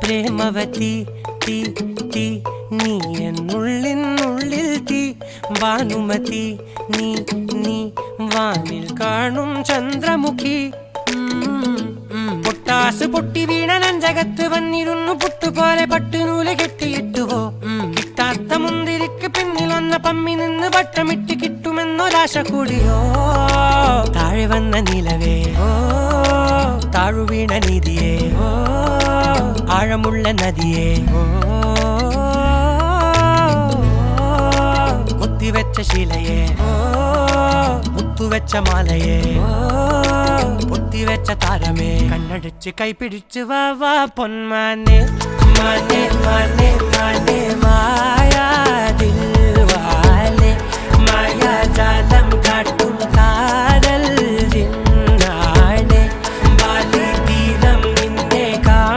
പ്രേമവതി തീ തീ നീ എന്നുള്ളിൽ തീ ഭാനുമതി നീ നീ വാനിൽ കാണും ചന്ദ്രമുഖി പൊട്ടാസ് പൊട്ടി വീണ നഞ്ചകത്ത് വന്നിരുന്നു പുട്ടുപോലെ പട്ടുനൂല് കെട്ടിയിട്ടുവോ കിട്ടാത്ത മുന്തിരിക്ക് പിന്നിലൊന്ന പമ്മി നിന്ന് വട്ടമിട്ട് കിട്ടുമെന്നൊരാശ കൂടിയോ താഴെ വന്ന നിലവേ ഓ താഴു വീണ നിധിയേ ഓ ആഴമുള്ള നദിയേ ഓ കൊത്തിവെച്ച ശിലയേ ഓ മുത്തുവെച്ച മാലയേ പൊത്തിവെച്ച താരമേ കണ്ണടിച്ച് കൈപിടിച്ച് വാ വാ പൊന്മാനെ മാനെ മാനെ മാനെ മായാ ദിൽവാലെ മായാ ജാല